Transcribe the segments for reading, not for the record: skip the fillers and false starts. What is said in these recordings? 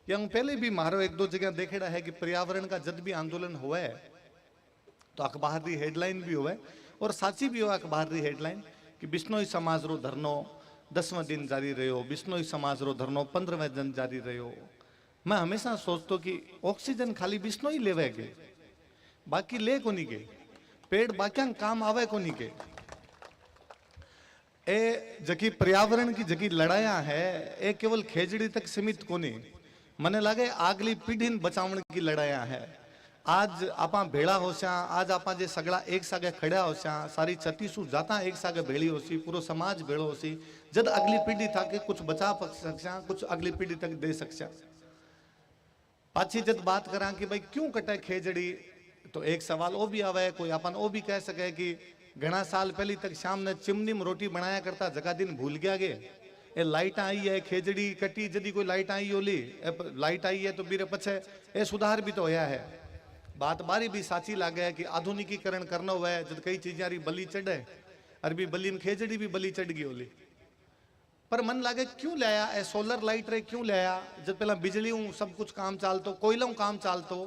Young पहले भी मारो एक दो जगह देखेड़ा है कि पर्यावरण का जब भी आंदोलन हुआ है तो अखबार की हेडलाइन भी हुआ है और साची भी हुआ अखबार की हेडलाइन कि बिश्नोई समाज रो धरनो 10वें दिन जारी रहो, बिश्नोई समाज रो धरनो 15वें दिन जारी रहो। मैं हमेशा सोचता कि ऑक्सीजन खाली बिश्नोई लेवे के, बाकी ले को नहीं के, पेड़ बाकी काम आवे को नहीं के। ए जकी पर्यावरण की जकी लड़ाया है ए केवल खेजड़ी तक सीमित को नहीं, मने लगे आगली पीढ़ी बचावन की लड़ाया है। आज आपा भेड़ा होस्या, आज आपा जे सगड़ा एक सागे खड़ा होस्या, सारी 36 जाता एक सागे भेड़ी होसी, पूरा समाज भेड़ो होसी। जद अगली पीढ़ी था कि कुछ बचा सकसा, कुछ अगली पीढ़ी तक दे सकसा। पाछी जद बात करा कि भाई क्यों कटे खेजड़ी, तो एक सवाल वो भी आवे, कोई अपन वो भी कह सके कि घना साल पहले तक शाम ने चिमनी में रोटी बनाया करता, जगह दिन भूल गया गे। ए लाइट आई है, खेजड़ी कटी जदी कोई लाइट आई ओली, लाइट आई है तो बीरे पछे ए सुधार भी तो होया है। बात बारी भी साची लागे है कि आधुनिकीकरण करना हुआ है, जब कई चीजें री बली चढ़े, अरबी बली में खेजड़ी भी बली चढ़ गई ओली। पर मन लागे क्यों लाया ए सोलर लाइट रे, क्यों लाया जब पहला बिजली सब कुछ काम चालतो, कोयला काम चालतो।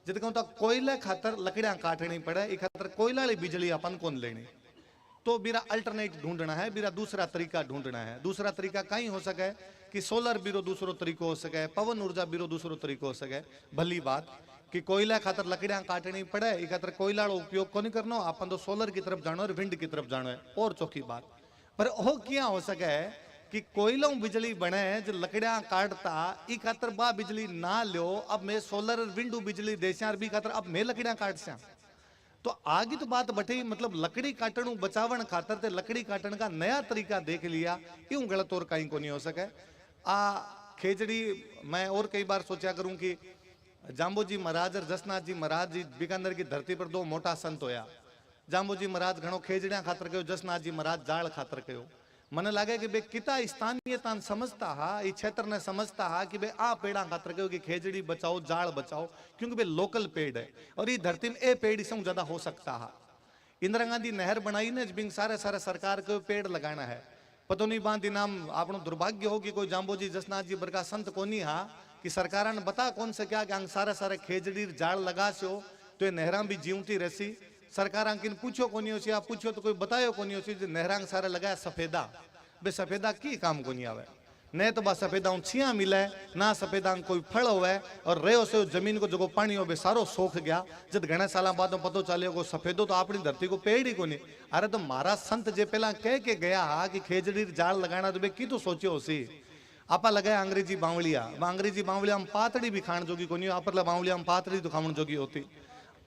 जब कहूँ तो कोयला खातर लकड़ियां काटनी पड़े, एक खातर कोयला वाली बिजली अपन कौन लेनी, तो बीरा अल्टरनेट ढूंढना है, बीरा दूसरा तरीका ढूंढना है। दूसरा तरीका कहीं हो सके कि सोलर बीरो दूसरो तरीको हो सके, पवन ऊर्जा बीरो दूसरो तरीको हो सके। भली बात कि कोयला खातर लकड़ियां काटनी पड़े, एक खातर कोयला उपयोग को नहीं करना, अपन तो सोलर की तरफ जानो और विंड की तरफ जानो है, और चौकी बात। पर वो क्या हो सके कि कोयलों बिजली बने जो लकड़ियां काटता, ई खातर बा बिजली ना लो, अब मैं सोलर विंडू बिजली देशा बी खातर अब मैं लकड़ियां काट स्या। तो आगे तो बात बटे, मतलब लकड़ी काटण बचावन खातर ते लकड़ी काटण का नया तरीका देख लिया, यूं गलत और कहीं को नहीं हो सके। आ खेजड़ी मैं और कई बार सोचा करूं कि जाम्बोजी महाराज और जसनाथ जी महाराज जी बीकानेर की धरती पर दो मोटा संत होया। जाम्बोजी महाराज घणो खेजड़िया खातर कहो, जसनाथ जी महाराज जाल खातर कहो। मन लगे कि बे किता स्थानीयता समझता हा, इस क्षेत्र ने समझता हा कि बे आ पेड़ा खातर कहो कि खेजड़ी बचाओ, जाल बचाओ, क्योंकि बे लोकल पेड़ है और ये धरती में ए पेड़ इससे ज्यादा हो सकता हा। इंदिरा गांधी नहर बनाई ने बिंग सारे सारे सरकार को पेड़ लगाना है। पतो नहीं बांधी नाम आपनो दुर्भाग्य हो कि कोई जाम्बोजी जसनाथ जी बरका संत को नहीं हा कि सरकार ने बता कौन से क्या कि सारे सारे खेजड़ी जाल लगा सो तो ये नहरा भी जीवती रहसी। सरकार किन पूछो को नहीं हो, आप पूछो तो कोई बतायो को नहीं हो, नहरा सारे लगाया सफेदा, बे सफेदा की काम को नहीं आवे, न तो बा सफेदा छिया मिले ना सफेदा कोई फल होवे, और रहो से जमीन को जो पानी हो सारो सोख गया। जब घने साल बाद पतो चलियो को सफेदो तो अपनी धरती को पेड़ ही को नहीं। अरे तो मारा संत जे पहला कह के गया कि खेजड़ी जाल लगाना, तो बे की तो सोचो होसी। आपा लगाया अंग्रेजी बावलिया, अंग्रेजी बावलिया में पातड़ी भी खाण जोगी को नहीं, आपरला बावलिया में पातड़ी तो खाण जोगी होती।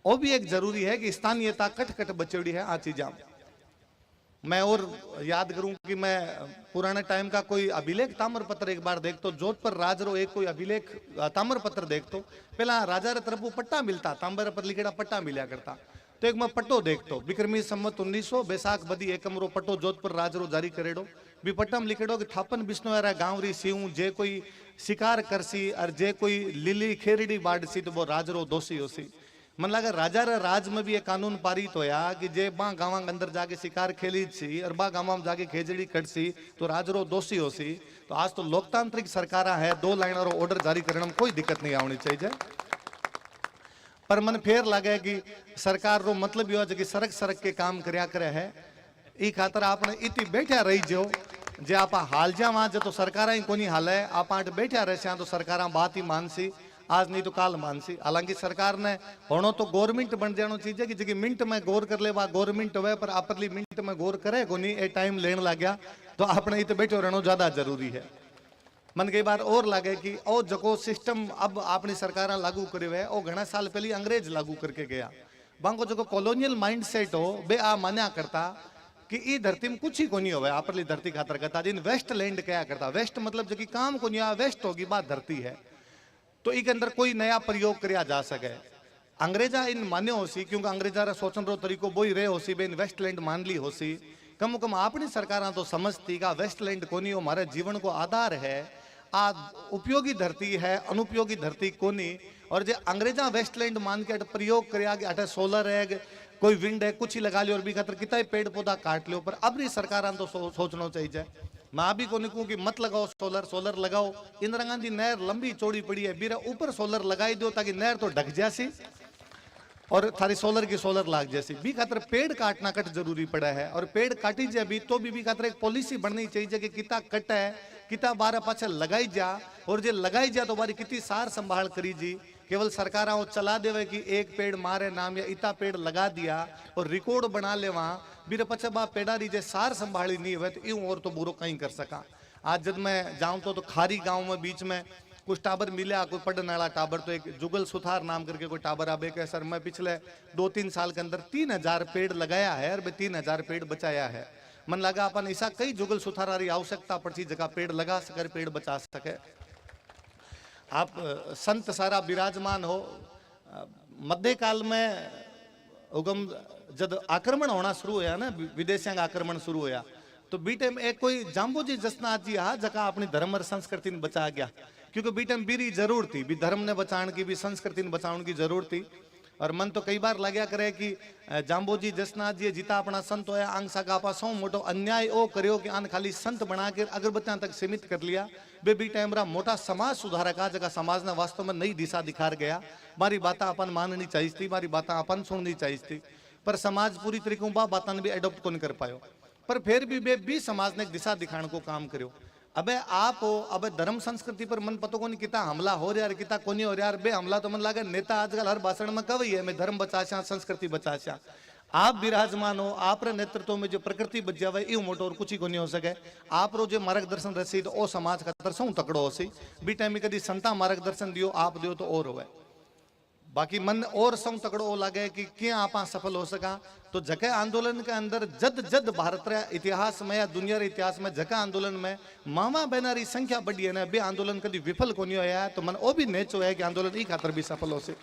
वो भी एक जरूरी है कि स्थानीयता कट कट बचेड़ी है आ चीजा। मैं और याद करूं कि मैं पुराने टाइम का कोई अभिलेख ताम्रपत्र एक बार देखतो, जोधपुर राजरो एक कोई अभिलेख ताम्रपत्र देखतो। पहला राजा रे तरफ पट्टा मिलता, तांबर पर लिखेड़ा पट्टा मिला करता, तो एक मैं पट्टो देखतो, विक्रमी संवत 1900 बैसाख बदी एकमरो पट्टो जोधपुर राजरो जारी करेडो। भी पट्टा में लिखेडो कि थापन बिश्नोरा गांव री सीऊ जे कोई शिकार करसी और जे कोई लिली खेरड़ी बाड़सी तो वो राजरो दोषी होसी। मन लगा राजा रे राज में भी एक कानून पारित होया कि जे बा गांव अंदर जाके शिकार खेली सी और बा गांव में जाके खेजड़ी कटसी तो राजरो दोषी होसी। तो आज तो लोकतांत्रिक सरकार है, 2 लाइन और ऑर्डर जारी करने में कोई दिक्कत नहीं आनी चाहिए। पर मन फेर लगे कि सरकार रो मतलब यो कि सरक सरक के काम करया करे है, ई खातर आपने इति बैठा रही जो जे आप हाल जा वहां जो तो सरकार ही कोनी हाल है, आप बैठा रहे तो सरकार बात ही मानसी, आज नहीं तो काल मानसी। हालांकि सरकार ने होनो तो गवर्नमेंट बन जानो चीज है कि जगह मिनट में गौर कर ले गवर्नमेंट हुए, पर आपरली मिनट में गौर करे को नहीं, ए टाइम लेने लग गया तो आपने इतने बैठो रहना ज्यादा जरूरी है। मन कई बार और लगे कि ओ जको सिस्टम अब अपनी सरकार लागू करे हुए ओ घना साल पहले अंग्रेज लागू करके गया। बांको जो कॉलोनियल माइंडसेट हो बे आ मान्या करता कि ई धरती में कुछ ही को नहीं होवे, आपरली धरती खातर करता जिन वेस्ट लैंड क्या करता, वेस्ट मतलब जो कि काम को नहीं, वेस्ट होगी बात धरती है, तो इके अंदर कोई नया प्रयोग किया जा सके। अंग्रेजा इन मान्य होसी क्योंकि अंग्रेजा रा सोचन रो तरीको बोई रहे होसी, बेन वेस्टलैंड मान ली होसी। कम कम अपनी सरकार तो समझती का वेस्टलैंड कोनी हमारे जीवन को आधार है, आ उपयोगी धरती है, अनुपयोगी धरती कोनी। और जो अंग्रेजा वेस्टलैंड मान के प्रयोग कर अटे सोलर है, कोई विंड है, कुछ ही लगा लियो और भी खातर कितना पेड़ पौधा काट लियो, पर अब सरकार तो सोचना चाहिए। मैं अभी को निकूं कि मत लगाओ सोलर, सोलर लगाओ। इंदिरा गांधी नहर लंबी चौड़ी पड़ी है, बीरा ऊपर सोलर लगाई दो ताकि नहर तो ढक जासी और थारी सोलर की सोलर लाग जैसी। भी खातर पेड़ काटना कट जरूरी पड़ा है, और पेड़ काटी जाए भी तो भी खातर एक पॉलिसी बननी चाहिए कि किता कट है, किता बारह पाछे लगाई जा, और जे लगाई जा तो बारी कितनी सार संभाल करी जी। केवल सरकारा वो चला देवे कि एक पेड़ मारे नाम या इतना पेड़ लगा दिया और रिकॉर्ड बना ले वहां, बीरे पछे बा पेड़ारी जे सार संभाली नहीं हुए तो यूं और तो बुरो कहीं कर सका। आज जब मैं जाऊं तो खारी गांव में बीच में कुछ टाबर मिले, कोई पढ़ने वाला टाबर, तो एक जुगल सुथार नाम करके कोई टाबर आबे के सर मैं पिछले 2-3 साल के अंदर 3000 पेड़ लगाया है और 3000 पेड़ बचाया है। मन लगा अपन ऐसा कई जुगल सुथार आवश्यकता पड़ती जगह पेड़ लगा सके, पेड़ बचा सके। आप संत सारा विराजमान हो। मध्यकाल में उगम जब आक्रमण होना शुरू होया ना, विदेशियों का आक्रमण शुरू होया, तो बीटे में एक कोई जाम्बोजी जसनाथ जी हा जगह अपनी धर्म और संस्कृति ने बचा गया, क्योंकि बीटे में बीरी जरूर थी, भी धर्म ने बचाने की भी संस्कृति ने बचाने की जरूर थी। और मन तो कई बार लग्या करे कि जाम्बोजी जसनाथ जी जिता अपना संत होया आंग सागा आपा सौ मोटो अन्याय ओ करियो कि आन खाली संत बना के अगरबत्तियां तक सीमित कर लिया। बे बी टाइम रा मोटा समाज सुधारक जगह समाज ने वास्तव में नई दिशा दिखा गया। मारी बात अपन माननी चाहिए थी, मारी बात अपन सुननी चाहिए थी, पर समाज पूरी तरीके बात भी एडॉप्ट कौन कर पायो। पर फिर भी समाज ने एक दिशा दिखाने को काम करो। अबे आप हो, अबे धर्म संस्कृति पर मन पतो कोनी किता हमला हो रहा है, किता कोनी हो रहा है। बे हमला तो मन लागे नेता आजकल हर भाषण में कवई है मैं धर्म बचाशा संस्कृति बचाशा। आप विराजमान हो, आप नेतृत्व में जो प्रकृति बच जावे यू मोटो और कुछ ही कोनी हो सके। आप रो जो मार्गदर्शन रसी तो ओ समाज खातर सौ तकड़ो हो सी। बी टाइम में कदी संता मार्गदर्शन दियो आप दियो तो और होवे। बाकी मन और सौ तकड़ो लागे कि क्या आप सफल हो सका। तो जगह आंदोलन के अंदर जद जद भारत रे इतिहास में या दुनिया रे इतिहास में जगह आंदोलन में मामा बहनारी संख्या बढ़ी है ना, बे आंदोलन कभी विफल को नहीं होया। तो मन ओ भी नेचो है कि आंदोलन ई खातर भी सफल हो से।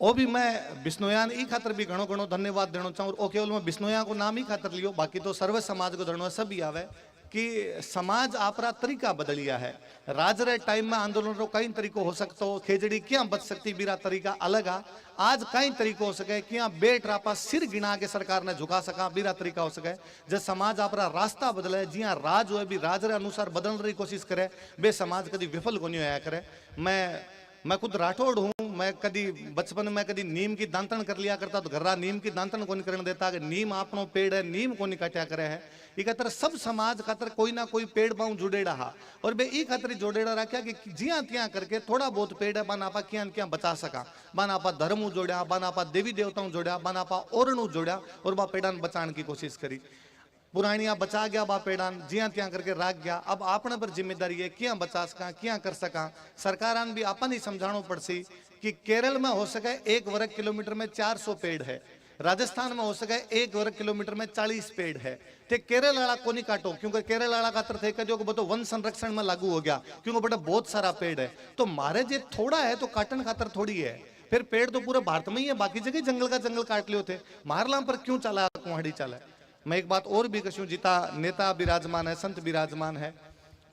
ओ भी मैं बिश्नोयान ई खातर भी घणो घणो धन्यवाद देना चाहूँ। ओ केवल मैं बिश्नोया को नाम ही खातर लियो, बाकी तो सर्व समाज को धनो सभी आवे कि समाज आपरा तरीका बदलिया है। राज रे टाइम में आंदोलन रो कई तरीको हो सकतो, खेजड़ी क्या बच सकती बीरा तरीका अलग आ। आज कई तरीको हो सके क्या बेट रापा सिर गिना के सरकार ने झुका सका बीरा तरीका हो सके। जब समाज आपरा रास्ता बदले, जिया राज हो भी राज रे अनुसार बदलने की कोशिश करे, बे समाज कभी विफल को नहीं होया करे। मैं खुद राठौड़ हूँ। मैं कभी बचपन में कभी नीम की दांतन कर लिया करता, तो घर्रा नीम की दांतन को नहीं करने देता कि नीम आपनो पेड़ है, नीम को नहीं काटा करे है। ई खातर सब समाज खातर कोई ना कोई पेड़ पाऊं जुड़ेड़ा हा, और बे ई खातर जोड़ेड़ा रखा कि जिया तिया करके थोड़ा बहुत पेड़ है बन आपा क्या क्या बचा सका। बन आपा धर्म जोड़ा, बन आपा देवी देवताओं जोड़ा, बन आपा ओरणु जोड़ा और बा पेड़ान बचाने की कोशिश करी। पुरानिया बचा गया बा पेड़ान जिया त्या करके राख गया। अब आपने पर जिम्मेदारी है क्या बचा सका क्या कर सका। सरकारान भी अपन ही समझाणो पड़सी कि केरल में हो सके 1 वर्ग किलोमीटर में 400 पेड़ है, राजस्थान में हो सके 1 वर्ग किलोमीटर में 40 पेड़ है। ते केरल वाला को नहीं काटो, क्योंकि केरल वाला खातर थे जो बतो वन संरक्षण में लागू हो गया, क्योंकि बेटा बहुत सारा पेड़ है। तो मारे जे थोड़ा है तो काटन खातर थोड़ी है। फिर पेड़ तो पूरे भारत में ही है, बाकी जगह जंगल का जंगल काट लियो थे। मारलाम पर क्यों चला कुहाड़ी चला। मैं एक बात और भी कहूँ, जिता नेता विराजमान है, संत विराजमान है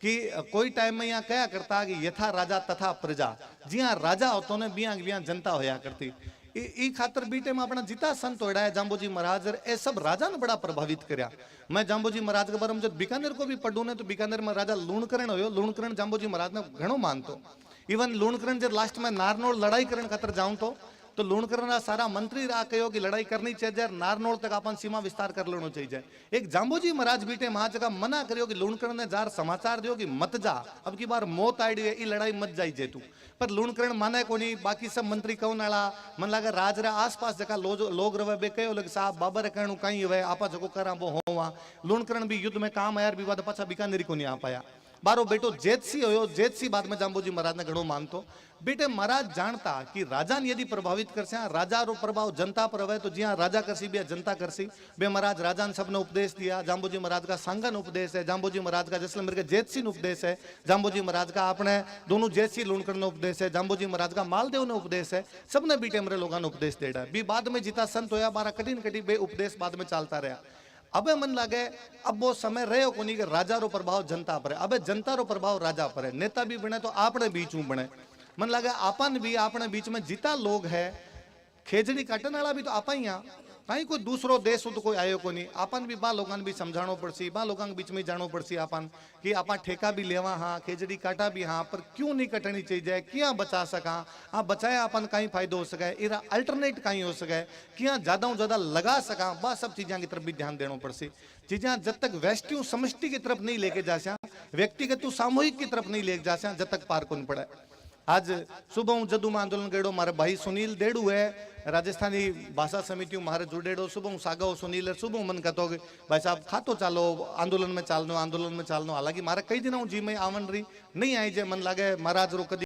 कि कोई टाइम में यहाँ कया करता कि यथा राजा तथा प्रजा। जी हाँ राजा होतो ने बिया जनता होया करती। ई खातर बीटे में अपना जिता संत होड़ा है जाम्बोजी महाराज ए सब राजा ने बड़ा प्रभावित करया। मैं जाम्बोजी महाराज के बारे में जब बीकानेर को भी पढ़ू ने तो बीकानेर में राजा लूणकरण होयो, लूणकरण जाम्बोजी महाराज ने घणो मानतो। इवन लूणकरण जब लास्ट में नारनौल लड़ाई करने खातर जाऊं तो लूणकरण सारा मंत्री रा कहो कि लड़ाई करनी चाहिए, नारनौल तक अपन सीमा विस्तार कर लेना चाहिए। एक जाम्बोजी महाराज बीटे वहां जगह मना करियो कि लूणकरण ने जार समाचार दियो कि मत जा, अब की बार मौत आई है, ई लड़ाई मत जाई जे तू। पर लूणकरण माने को नहीं, बाकी सब मंत्री कौन आला मन लगे राज रे आसपास जगह लोग रवे बे कहो लगे साहब बाबर कहणु कहीं हुए आपा जको करा वो होवा। लूणकरण भी युद्ध में काम आया भी बाद पाछा बीकानेरी को नहीं आ पाया। बारो बेटो जेतसी होयो, जेतसी बाद में जाम्बोजी महाराज ने घणो मानतो। बेटे महाराज जानता कि राजा ने यदि प्रभावित करसे, राजा रो प्रभाव जनता पर रहे तो जी हाँ राजा करसी भी जनता करसी। बे महाराज राजा ने सबने उपदेश दिया। जाम्बोजी महाराज का सांगन उपदेश है, जाम्बोजी महाराज का जैसलमेर के जेतसी ने उपदेश है, जाम्बोजी महाराज का अपने दोनों जेतसी लूणकरण ने उपदेश है, जाम्बोजी महाराज का मालदेव ने उपदेश है। सबने बीटे मेरे लोगों ने उपदेश देड़ा भी। बाद में जिता संत होया बारा कठिन कठिन बे उपदेश बाद में चलता रहा। अबे मन लगे अब वो समय रहे को नहीं कि राजा रो प्रभाव जनता पर है, अबे जनता रो प्रभाव राजा पर है। नेता भी बने तो आपने बीच में बने। मन लगे आपन भी अपने बीच में जिता लोग है, खेजड़ी काटने वाला भी तो आपा ही। कहीं कोई दूसरो देश तो कोई आयो को नहीं। आपन भी बा लोगन भी समझाणो पड़सी, बा लोगन के बीच में जानो पड़सी आपन कि आपा ठेका भी लेवा हाँ, खेजड़ी काटा भी हाँ, पर क्यों नहीं कटनी चाहिए, क्या बचा सका, हाँ बचाया अपन कहीं फायदो हो सके, इरा अल्टरनेट कहीं हो सके, क्या ज्यादा ज्यादा लगा सका, बा सब चीजा की तरफ भी ध्यान देना पड़सी। चीजा जब तक व्यष्टि समष्टि की तरफ नहीं लेके जा सया, व्यक्तिगत सामूहिक की तरफ नहीं लेके जा सया, जब तक पार को नहीं पड़े। आज सुबह हूँ जदू में आंदोलन गएड़ो, मारे भाई सुनील देड़ू है राजस्थानी भाषा समिति मारे जुड़ेड़ो, सुबह हूँ सागा सुनील है, सुबह मन कहते हो कि भाई साहब खातो चालो आंदोलन में चालनो, आंदोलन में चालनो। हालांकि मारे कई दिन हूँ जी में आवन रही नहीं आई जे मन लागे महाराज रो कदी